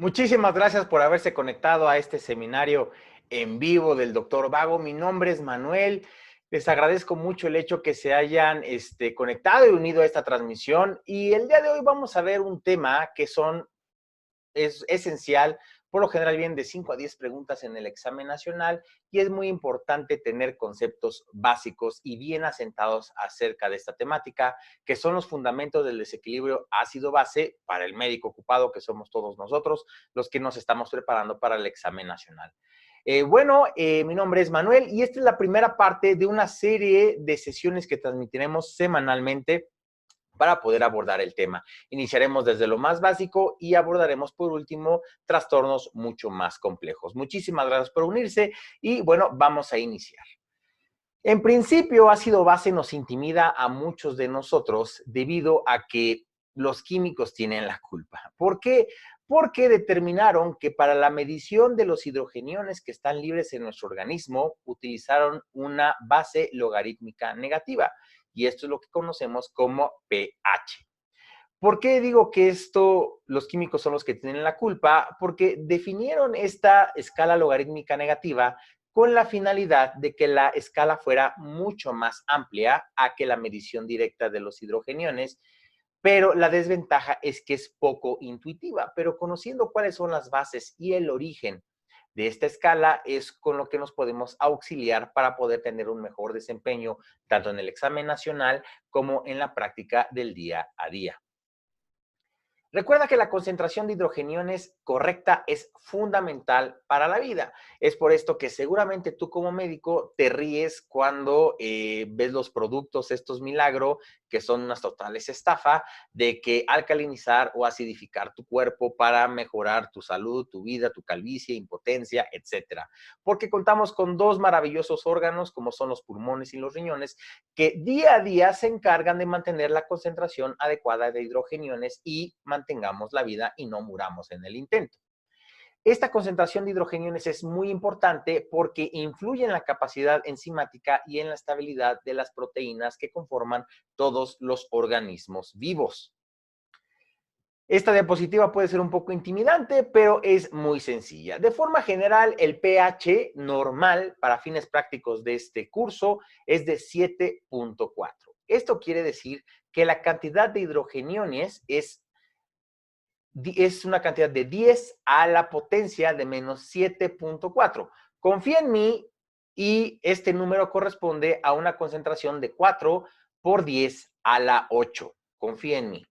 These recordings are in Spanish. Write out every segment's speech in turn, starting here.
Muchísimas gracias por haberse conectado a este seminario en vivo del Doctor Vago. Mi nombre es Manuel. Les agradezco mucho el hecho que se hayan conectado y unido a esta transmisión. Y el día de hoy vamos a ver un tema que es esencial. Por lo general vienen de 5 a 10 preguntas en el examen nacional y es muy importante tener conceptos básicos y bien asentados acerca de esta temática, que son los fundamentos del desequilibrio ácido-base para el médico ocupado, que somos todos nosotros, los que nos estamos preparando para el examen nacional. Mi nombre es Manuel y esta es la primera parte de una serie de sesiones que transmitiremos semanalmente para poder abordar el tema. Iniciaremos desde lo más básico y abordaremos por último trastornos mucho más complejos. Muchísimas gracias por unirse y bueno, vamos a iniciar. En principio, ácido base nos intimida a muchos de nosotros debido a que los químicos tienen la culpa. ¿Por qué? Porque determinaron que para la medición de los hidrogeniones que están libres en nuestro organismo, utilizaron una base logarítmica negativa. Y esto es lo que conocemos como pH. ¿Por qué digo que los químicos son los que tienen la culpa? Porque definieron esta escala logarítmica negativa con la finalidad de que la escala fuera mucho más amplia a que la medición directa de los hidrogeniones, pero la desventaja es que es poco intuitiva. Pero conociendo cuáles son las bases y el origen de esta escala es con lo que nos podemos auxiliar para poder tener un mejor desempeño tanto en el examen nacional como en la práctica del día a día. Recuerda que la concentración de hidrogeniones correcta es fundamental para la vida. Es por esto que seguramente tú como médico te ríes cuando ves los productos, estos milagro, que son unas totales estafa, de que alcalinizar o acidificar tu cuerpo para mejorar tu salud, tu vida, tu calvicie, impotencia, etcétera. Porque contamos con dos maravillosos órganos como son los pulmones y los riñones, que día a día se encargan de mantener la concentración adecuada de hidrogeniones y mantengamos la vida y no muramos en el intento. Esta concentración de hidrogeniones es muy importante porque influye en la capacidad enzimática y en la estabilidad de las proteínas que conforman todos los organismos vivos. Esta diapositiva puede ser un poco intimidante, pero es muy sencilla. De forma general, el pH normal para fines prácticos de este curso es de 7.4. Esto quiere decir que la cantidad de hidrogeniones es una cantidad de 10 a la potencia de menos 7.4. Confía en mí y este número corresponde a una concentración de 4 por 10 a la 8. Confía en mí.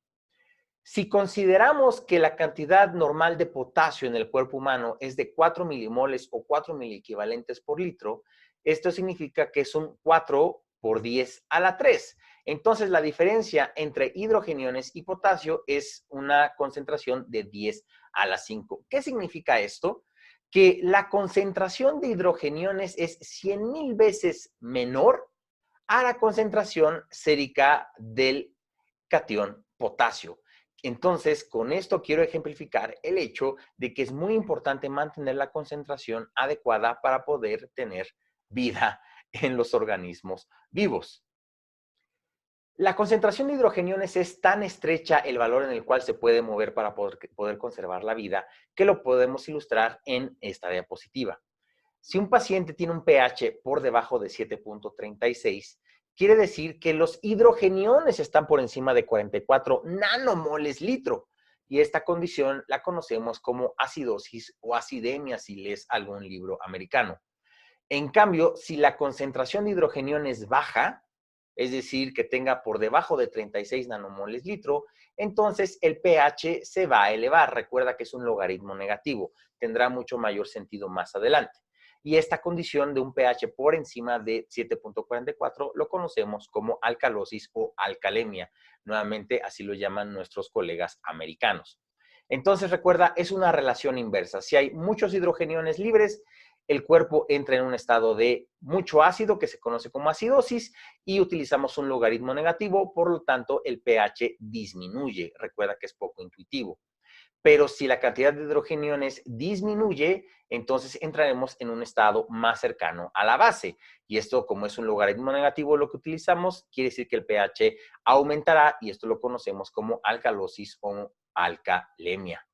Si consideramos que la cantidad normal de potasio en el cuerpo humano es de 4 milimoles o 4 miliequivalentes por litro, esto significa que son 4 por 10 a la 3. Entonces, la diferencia entre hidrogeniones y potasio es una concentración de 10 a la 5. ¿Qué significa esto? Que la concentración de hidrogeniones es 100,000 veces menor a la concentración sérica del catión potasio. Entonces, con esto quiero ejemplificar el hecho de que es muy importante mantener la concentración adecuada para poder tener vida en los organismos vivos. La concentración de hidrogeniones es tan estrecha el valor en el cual se puede mover para poder conservar la vida que lo podemos ilustrar en esta diapositiva. Si un paciente tiene un pH por debajo de 7.36, quiere decir que los hidrogeniones están por encima de 44 nanomoles litro. Y esta condición la conocemos como acidosis o acidemia si lees algún libro americano. En cambio, si la concentración de hidrogeniones baja, es decir, que tenga por debajo de 36 nanomoles litro, entonces el pH se va a elevar. Recuerda que es un logaritmo negativo. Tendrá mucho mayor sentido más adelante. Y esta condición de un pH por encima de 7.44 lo conocemos como alcalosis o alcalemia. Nuevamente, así lo llaman nuestros colegas americanos. Entonces, recuerda, es una relación inversa. Si hay muchos hidrogeniones libres, el cuerpo entra en un estado de mucho ácido que se conoce como acidosis y utilizamos un logaritmo negativo, por lo tanto el pH disminuye. Recuerda que es poco intuitivo. Pero si la cantidad de hidrogeniones disminuye, entonces entraremos en un estado más cercano a la base. Y esto, como es un logaritmo negativo lo que utilizamos, quiere decir que el pH aumentará y esto lo conocemos como alcalosis o alcalemia.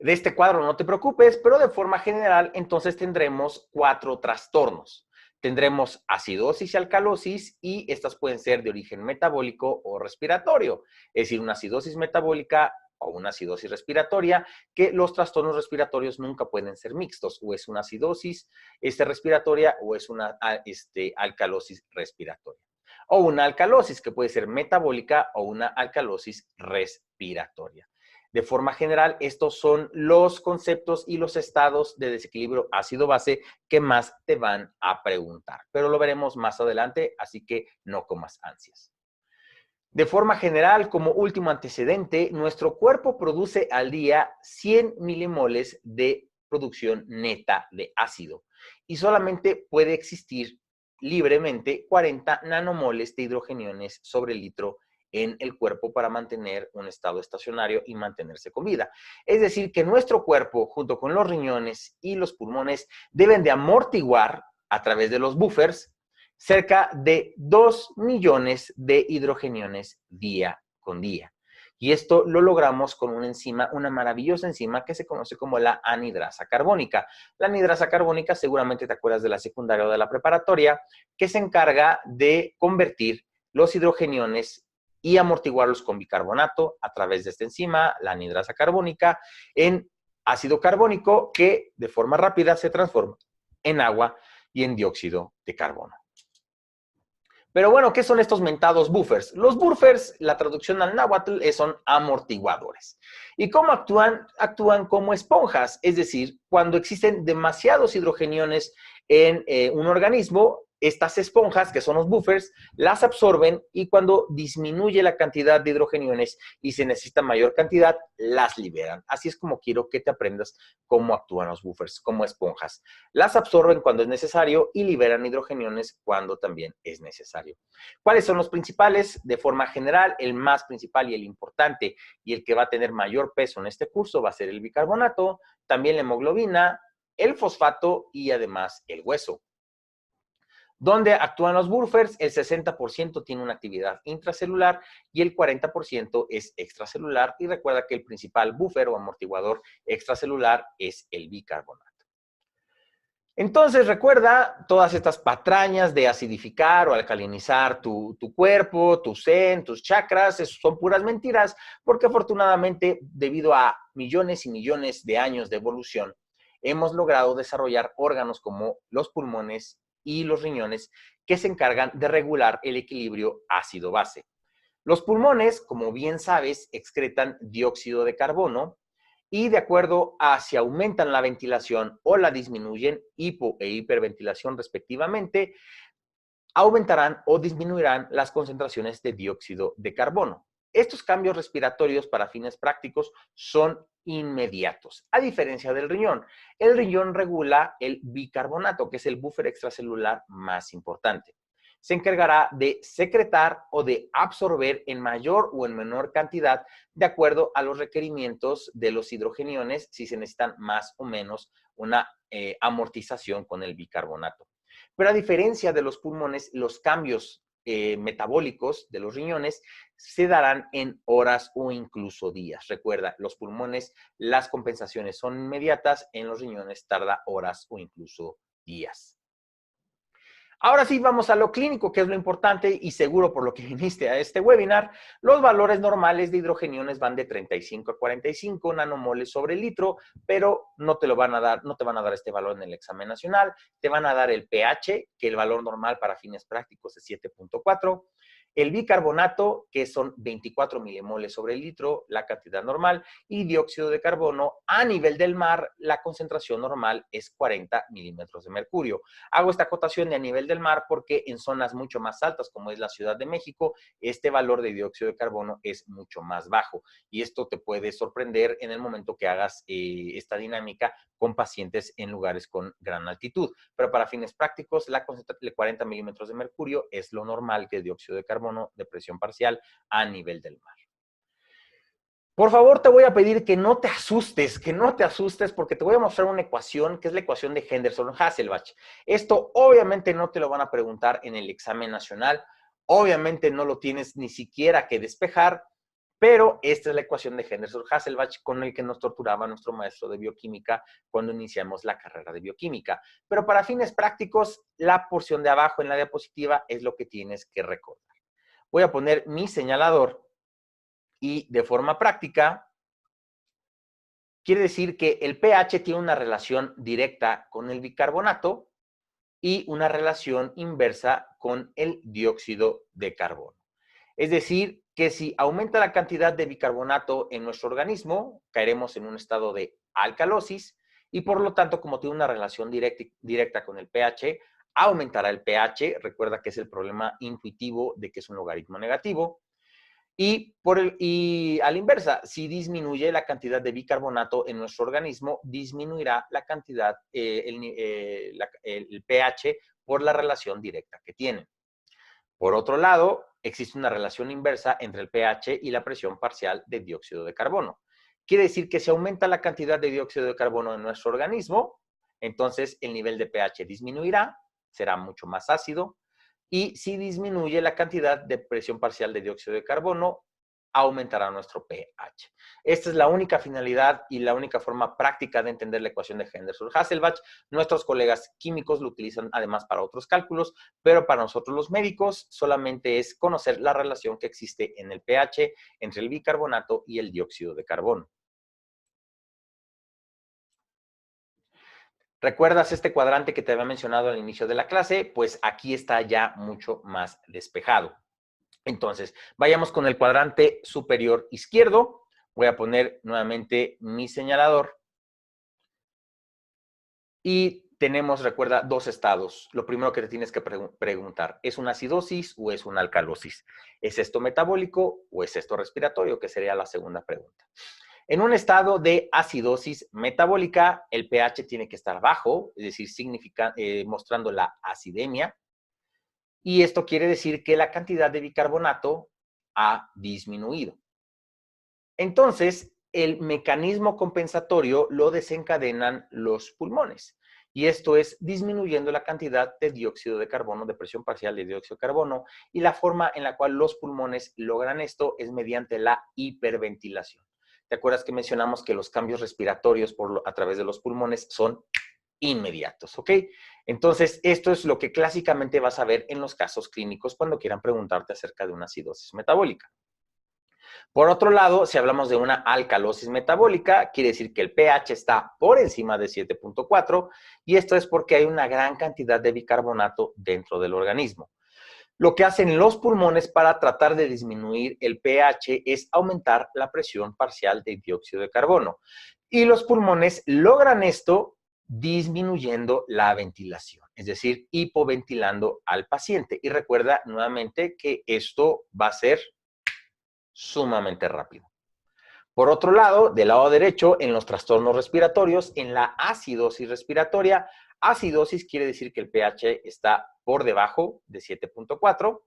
De este cuadro no te preocupes, pero de forma general entonces tendremos 4 trastornos. Tendremos acidosis y alcalosis y estas pueden ser de origen metabólico o respiratorio, es decir, una acidosis metabólica o una acidosis respiratoria, que los trastornos respiratorios nunca pueden ser mixtos, o es una acidosis respiratoria o es una alcalosis respiratoria. O una alcalosis que puede ser metabólica o una alcalosis respiratoria. De forma general, estos son los conceptos y los estados de desequilibrio ácido-base que más te van a preguntar. Pero lo veremos más adelante, así que no comas ansias. De forma general, como último antecedente, nuestro cuerpo produce al día 100 milimoles de producción neta de ácido y solamente puede existir libremente 40 nanomoles de hidrogeniones sobre litro en el cuerpo para mantener un estado estacionario y mantenerse con vida. Es decir, que nuestro cuerpo, junto con los riñones y los pulmones, deben de amortiguar a través de los buffers cerca de 2 millones de hidrogeniones día con día. Y esto lo logramos con una enzima, una maravillosa enzima que se conoce como la anhidrasa carbónica. La anhidrasa carbónica, seguramente te acuerdas de la secundaria o de la preparatoria, que se encarga de convertir los hidrogeniones y amortiguarlos con bicarbonato a través de esta enzima, la anhidrasa carbónica, en ácido carbónico que de forma rápida se transforma en agua y en dióxido de carbono. Pero bueno, ¿qué son estos mentados buffers? Los buffers, la traducción al náhuatl, son amortiguadores. ¿Y cómo actúan? Actúan como esponjas, es decir, cuando existen demasiados hidrogeniones en un organismo, estas esponjas, que son los buffers, las absorben y cuando disminuye la cantidad de hidrogeniones y se necesita mayor cantidad, las liberan. Así es como quiero que te aprendas cómo actúan los buffers, como esponjas. Las absorben cuando es necesario y liberan hidrogeniones cuando también es necesario. ¿Cuáles son los principales? De forma general, el más principal y el importante y el que va a tener mayor peso en este curso va a ser el bicarbonato, también la hemoglobina, el fosfato y además el hueso. ¿Dónde actúan los buffers? El 60% tiene una actividad intracelular y el 40% es extracelular. Y recuerda que el principal buffer o amortiguador extracelular es el bicarbonato. Entonces, recuerda todas estas patrañas de acidificar o alcalinizar tu cuerpo, tu zen, tus chakras, eso son puras mentiras, porque afortunadamente, debido a millones y millones de años de evolución, hemos logrado desarrollar órganos como los pulmones y los riñones que se encargan de regular el equilibrio ácido-base. Los pulmones, como bien sabes, excretan dióxido de carbono, y de acuerdo a si aumentan la ventilación o la disminuyen, hipo e hiperventilación respectivamente, aumentarán o disminuirán las concentraciones de dióxido de carbono. Estos cambios respiratorios para fines prácticos son inmediatos, a diferencia del riñón. El riñón regula el bicarbonato, que es el buffer extracelular más importante. Se encargará de secretar o de absorber en mayor o en menor cantidad de acuerdo a los requerimientos de los hidrogeniones, si se necesitan más o menos una amortización con el bicarbonato. Pero a diferencia de los pulmones, los cambios metabólicos de los riñones se darán en horas o incluso días. Recuerda, los pulmones, las compensaciones son inmediatas, en los riñones tarda horas o incluso días. Ahora sí, vamos a lo clínico, que es lo importante y seguro por lo que viniste a este webinar. Los valores normales de hidrogeniones van de 35 a 45 nanomoles sobre litro, pero no te van a dar este valor en el examen nacional. Te van a dar el pH, que el valor normal para fines prácticos es 7.4. El bicarbonato, que son 24 milimoles sobre litro, la cantidad normal, y dióxido de carbono a nivel del mar, la concentración normal es 40 milímetros de mercurio. Hago esta acotación de a nivel del mar porque en zonas mucho más altas, como es la Ciudad de México, este valor de dióxido de carbono es mucho más bajo. Y esto te puede sorprender en el momento que hagas esta dinámica con pacientes en lugares con gran altitud. Pero para fines prácticos, la concentración de 40 milímetros de mercurio es lo normal que es dióxido de carbono de presión parcial a nivel del mar. Por favor, te voy a pedir que no te asustes, porque te voy a mostrar una ecuación que es la ecuación de Henderson-Hasselbalch. Esto obviamente no te lo van a preguntar en el examen nacional, obviamente no lo tienes ni siquiera que despejar, Pero esta es la ecuación de Henderson-Hasselbalch con el que nos torturaba nuestro maestro de bioquímica cuando iniciamos la carrera de bioquímica. Pero para fines prácticos, la porción de abajo en la diapositiva es lo que tienes que recordar. Voy a poner mi señalador y de forma práctica, quiere decir que el pH tiene una relación directa con el bicarbonato y una relación inversa con el dióxido de carbono. Es decir, que si aumenta la cantidad de bicarbonato en nuestro organismo, caeremos en un estado de alcalosis y por lo tanto, como tiene una relación directa con el pH, aumentará el pH. Recuerda que es el problema intuitivo de que es un logaritmo negativo. Y a la inversa, si disminuye la cantidad de bicarbonato en nuestro organismo, disminuirá la cantidad, el pH por la relación directa que tienen. Por otro lado, existe una relación inversa entre el pH y la presión parcial de dióxido de carbono. Quiere decir que si aumenta la cantidad de dióxido de carbono en nuestro organismo, entonces el nivel de pH disminuirá, será mucho más ácido, y si disminuye la cantidad de presión parcial de dióxido de carbono, aumentará nuestro pH. Esta es la única finalidad y la única forma práctica de entender la ecuación de Henderson-Hasselbalch. Nuestros colegas químicos lo utilizan además para otros cálculos, pero para nosotros los médicos solamente es conocer la relación que existe en el pH entre el bicarbonato y el dióxido de carbono. ¿Recuerdas este cuadrante que te había mencionado al inicio de la clase? Pues aquí está ya mucho más despejado. Entonces, vayamos con el cuadrante superior izquierdo. Voy a poner nuevamente mi señalador. Y tenemos, recuerda, dos estados. Lo primero que te tienes que preguntar, ¿es una acidosis o es una alcalosis? ¿Es esto metabólico o es esto respiratorio? Que sería la segunda pregunta. En un estado de acidosis metabólica, el pH tiene que estar bajo, es decir, mostrando la acidemia. Y esto quiere decir que la cantidad de bicarbonato ha disminuido. Entonces, el mecanismo compensatorio lo desencadenan los pulmones. Y esto es disminuyendo la cantidad de dióxido de carbono, de presión parcial de dióxido de carbono. Y la forma en la cual los pulmones logran esto es mediante la hiperventilación. ¿Te acuerdas que mencionamos que los cambios respiratorios a través de los pulmones son inmediatos, ¿ok? Entonces, esto es lo que clásicamente vas a ver en los casos clínicos cuando quieran preguntarte acerca de una acidosis metabólica. Por otro lado, si hablamos de una alcalosis metabólica, quiere decir que el pH está por encima de 7.4 y esto es porque hay una gran cantidad de bicarbonato dentro del organismo. Lo que hacen los pulmones para tratar de disminuir el pH es aumentar la presión parcial de dióxido de carbono. Y los pulmones logran esto disminuyendo la ventilación, es decir, hipoventilando al paciente. Y recuerda nuevamente que esto va a ser sumamente rápido. Por otro lado, del lado derecho, en los trastornos respiratorios, en la acidosis respiratoria, acidosis quiere decir que el pH está por debajo de 7.4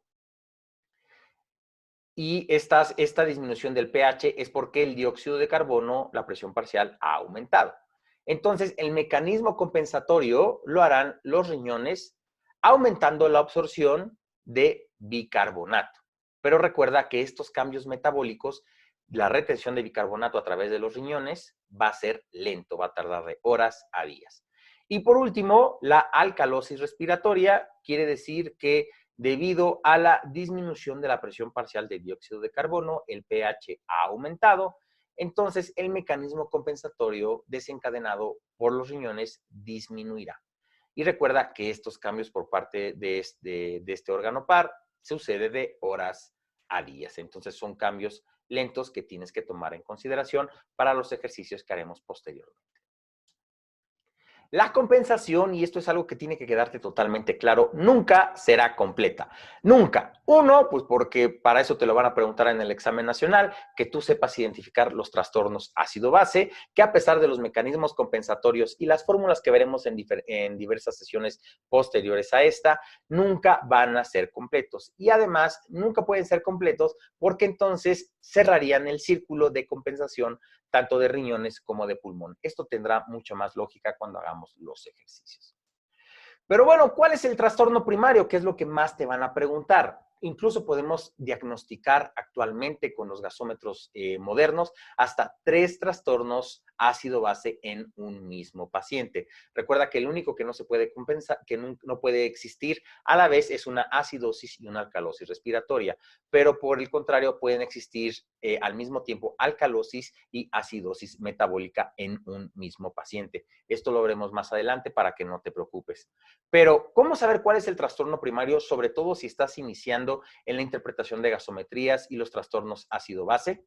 y esta disminución del pH es porque el dióxido de carbono, la presión parcial, ha aumentado. Entonces, el mecanismo compensatorio lo harán los riñones aumentando la absorción de bicarbonato. Pero recuerda que estos cambios metabólicos, la retención de bicarbonato a través de los riñones va a ser lento, va a tardar de horas a días. Y por último, la alcalosis respiratoria quiere decir que debido a la disminución de la presión parcial de dióxido de carbono, el pH ha aumentado, entonces el mecanismo compensatorio desencadenado por los riñones disminuirá. Y recuerda que estos cambios por parte de este órgano par sucede de horas a días. Entonces son cambios lentos que tienes que tomar en consideración para los ejercicios que haremos posteriormente. La compensación, y esto es algo que tiene que quedarte totalmente claro, nunca será completa. Nunca. Uno, pues porque para eso te lo van a preguntar en el examen nacional, que tú sepas identificar los trastornos ácido-base, que a pesar de los mecanismos compensatorios y las fórmulas que veremos en diversas sesiones posteriores a esta, nunca van a ser completos. Y además, nunca pueden ser completos porque entonces cerrarían el círculo de compensación tanto de riñones como de pulmón. Esto tendrá mucha más lógica cuando hagamos los ejercicios. Pero bueno, ¿cuál es el trastorno primario? ¿Qué es lo que más te van a preguntar? Incluso podemos diagnosticar actualmente con los gasómetros modernos hasta 3 trastornos ácido-base en un mismo paciente. Recuerda que el único que no se puede compensar, que no puede existir a la vez es una acidosis y una alcalosis respiratoria, pero por el contrario pueden existir al mismo tiempo alcalosis y acidosis metabólica en un mismo paciente. Esto lo veremos más adelante para que no te preocupes. Pero, ¿cómo saber cuál es el trastorno primario? Sobre todo si estás iniciando en la interpretación de gasometrías y los trastornos ácido-base.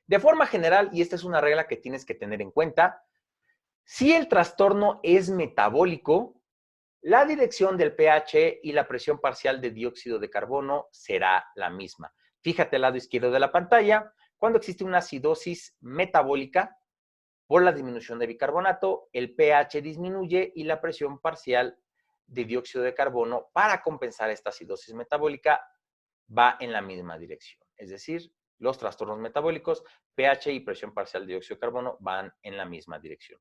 De forma general, y esta es una regla que tienes que tener en cuenta, si el trastorno es metabólico, la dirección del pH y la presión parcial de dióxido de carbono será la misma. Fíjate al lado izquierdo de la pantalla, cuando existe una acidosis metabólica, por la disminución de bicarbonato, el pH disminuye y la presión parcial de dióxido de carbono para compensar esta acidosis metabólica va en la misma dirección. Es decir, los trastornos metabólicos, pH y presión parcial de dióxido de carbono van en la misma dirección.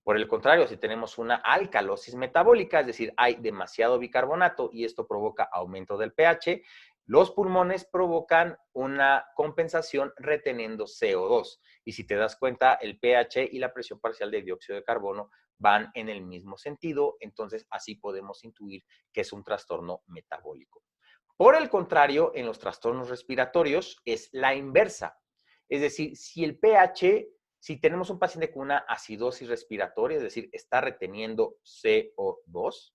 Por el contrario, si tenemos una alcalosis metabólica, es decir, hay demasiado bicarbonato y esto provoca aumento del pH, los pulmones provocan una compensación reteniendo CO2. Y si te das cuenta, el pH y la presión parcial de dióxido de carbono van en el mismo sentido, entonces así podemos intuir que es un trastorno metabólico. Por el contrario, en los trastornos respiratorios es la inversa. Es decir, si el pH, si tenemos un paciente con una acidosis respiratoria, es decir, está reteniendo CO2,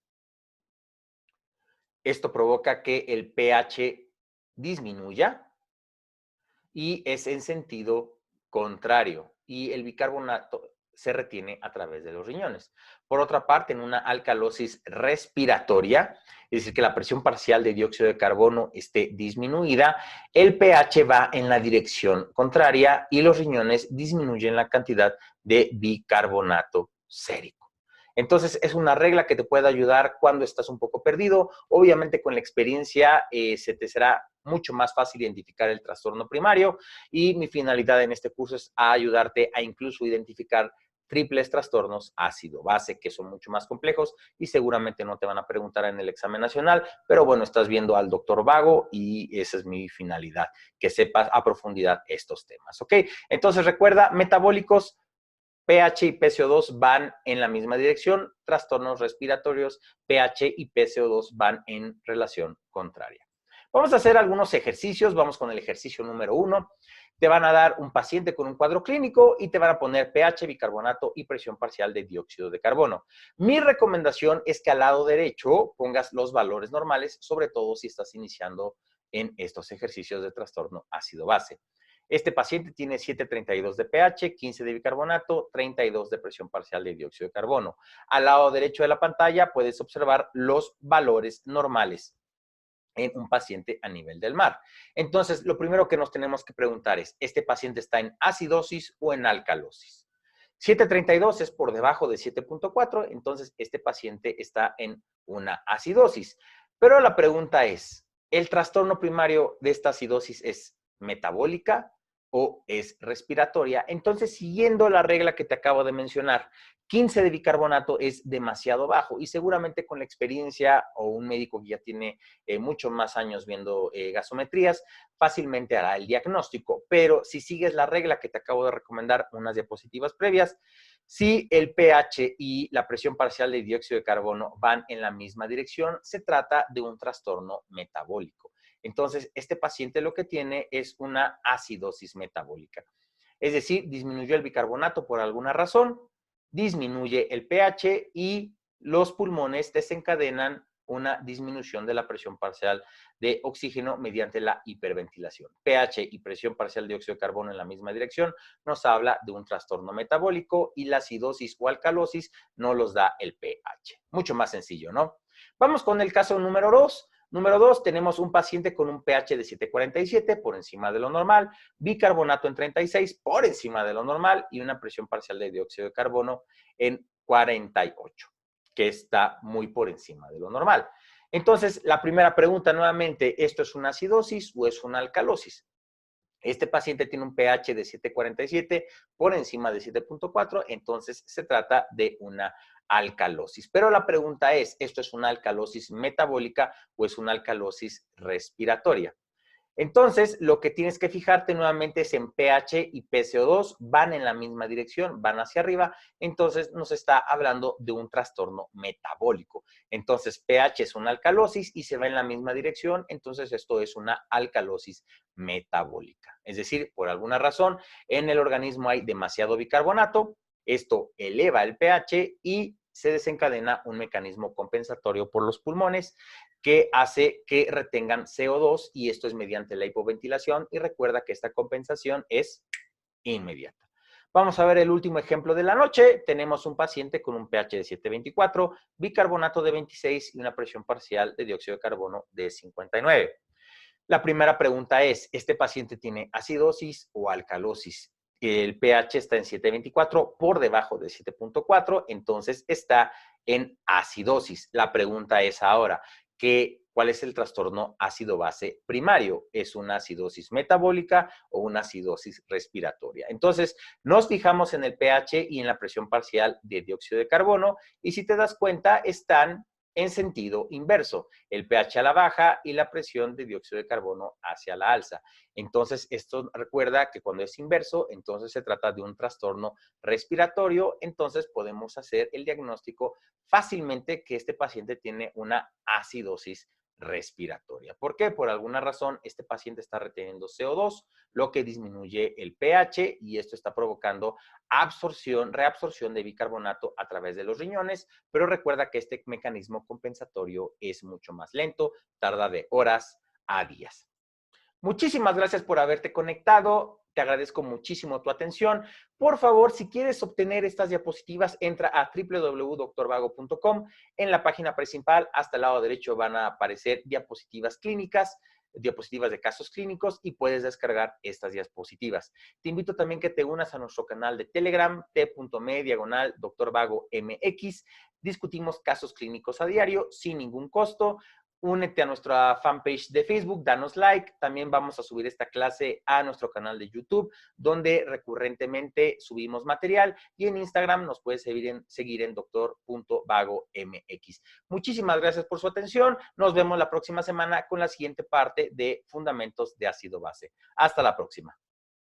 esto provoca que el pH disminuya y es en sentido contrario. Y el bicarbonato se retiene a través de los riñones. Por otra parte, en una alcalosis respiratoria, es decir, que la presión parcial de dióxido de carbono esté disminuida, el pH va en la dirección contraria y los riñones disminuyen la cantidad de bicarbonato sérico. Entonces, es una regla que te puede ayudar cuando estás un poco perdido. Obviamente, con la experiencia se te será mucho más fácil identificar el trastorno primario y mi finalidad en este curso es ayudarte a incluso identificar triples trastornos ácido-base, que son mucho más complejos y seguramente no te van a preguntar en el examen nacional, pero bueno, estás viendo al doctor Vago y esa es mi finalidad, que sepas a profundidad estos temas, ¿ok? Entonces recuerda, metabólicos, pH y PCO2 van en la misma dirección, trastornos respiratorios, pH y PCO2 van en relación contraria. Vamos a hacer algunos ejercicios, vamos con el ejercicio número 1. Te van a dar un paciente con un cuadro clínico y te van a poner pH, bicarbonato y presión parcial de dióxido de carbono. Mi recomendación es que al lado derecho pongas los valores normales, sobre todo si estás iniciando en estos ejercicios de trastorno ácido-base. Este paciente tiene 7.32 de pH, 15 de bicarbonato, 32 de presión parcial de dióxido de carbono. Al lado derecho de la pantalla puedes observar los valores normales en un paciente a nivel del mar. Entonces, lo primero que nos tenemos que preguntar es, ¿este paciente está en acidosis o en alcalosis? 7.32 es por debajo de 7.4, entonces este paciente está en una acidosis. Pero la pregunta es, ¿el trastorno primario de esta acidosis es metabólica o es respiratoria? Entonces, siguiendo la regla que te acabo de mencionar, 15 de bicarbonato es demasiado bajo y seguramente con la experiencia o un médico que ya tiene muchos más años viendo gasometrías, fácilmente hará el diagnóstico. Pero si sigues la regla que te acabo de recomendar unas diapositivas previas, si el pH y la presión parcial de dióxido de carbono van en la misma dirección, se trata de un trastorno metabólico. Entonces, este paciente lo que tiene es una acidosis metabólica. Es decir, disminuyó el bicarbonato por alguna razón, disminuye el pH y los pulmones desencadenan una disminución de la presión parcial de oxígeno mediante la hiperventilación. pH y presión parcial de dióxido de carbono en la misma dirección nos habla de un trastorno metabólico y la acidosis o alcalosis no los da el pH. Mucho más sencillo, ¿no? Vamos con el caso número 2. Número 2, tenemos un paciente con un pH de 7.47 por encima de lo normal, bicarbonato en 36 por encima de lo normal y una presión parcial de dióxido de carbono en 48, que está muy por encima de lo normal. Entonces, la primera pregunta nuevamente, ¿esto es una acidosis o es una alcalosis? Este paciente tiene un pH de 7.47 por encima de 7.4, entonces se trata de una alcalosis. Pero la pregunta es, ¿esto es una alcalosis metabólica o es una alcalosis respiratoria? Entonces, lo que tienes que fijarte nuevamente es en pH y PCO2, van en la misma dirección, van hacia arriba, entonces nos está hablando de un trastorno metabólico. Entonces, pH es una alcalosis y se va en la misma dirección, entonces esto es una alcalosis metabólica. Es decir, por alguna razón, en el organismo hay demasiado bicarbonato, esto eleva el pH y se desencadena un mecanismo compensatorio por los pulmones que hace que retengan CO2 y esto es mediante la hipoventilación y recuerda que esta compensación es inmediata. Vamos a ver el último ejemplo de la noche. Tenemos un paciente con un pH de 7.24, bicarbonato de 26 y una presión parcial de dióxido de carbono de 59. La primera pregunta es, ¿este paciente tiene acidosis o alcalosis? El pH está en 7.24, por debajo de 7.4, entonces está en acidosis. La pregunta es ahora, ¿cuál es el trastorno ácido-base primario? ¿Es una acidosis metabólica o una acidosis respiratoria? Entonces, nos fijamos en el pH y en la presión parcial de dióxido de carbono y si te das cuenta, están en sentido inverso, el pH a la baja y la presión de dióxido de carbono hacia la alza. Entonces, esto recuerda que cuando es inverso, entonces se trata de un trastorno respiratorio, entonces podemos hacer el diagnóstico fácilmente que este paciente tiene una acidosis respiratoria. ¿Por qué? Por alguna razón, este paciente está reteniendo CO2, lo que disminuye el pH y esto está provocando reabsorción de bicarbonato a través de los riñones, pero recuerda que este mecanismo compensatorio es mucho más lento, tarda de horas a días. Muchísimas gracias por haberte conectado. Te agradezco muchísimo tu atención. Por favor, si quieres obtener estas diapositivas, entra a www.drvago.com. En la página principal, hasta el lado derecho, van a aparecer diapositivas clínicas, diapositivas de casos clínicos y puedes descargar estas diapositivas. Te invito también que te unas a nuestro canal de Telegram, t.me/Dr. Vago MX. Discutimos casos clínicos a diario sin ningún costo. Únete a nuestra fanpage de Facebook, danos like. También vamos a subir esta clase a nuestro canal de YouTube, donde recurrentemente subimos material. Y en Instagram nos puedes seguir en doctor.vagomx. Muchísimas gracias por su atención. Nos vemos la próxima semana con la siguiente parte de Fundamentos de Ácido Base. Hasta la próxima.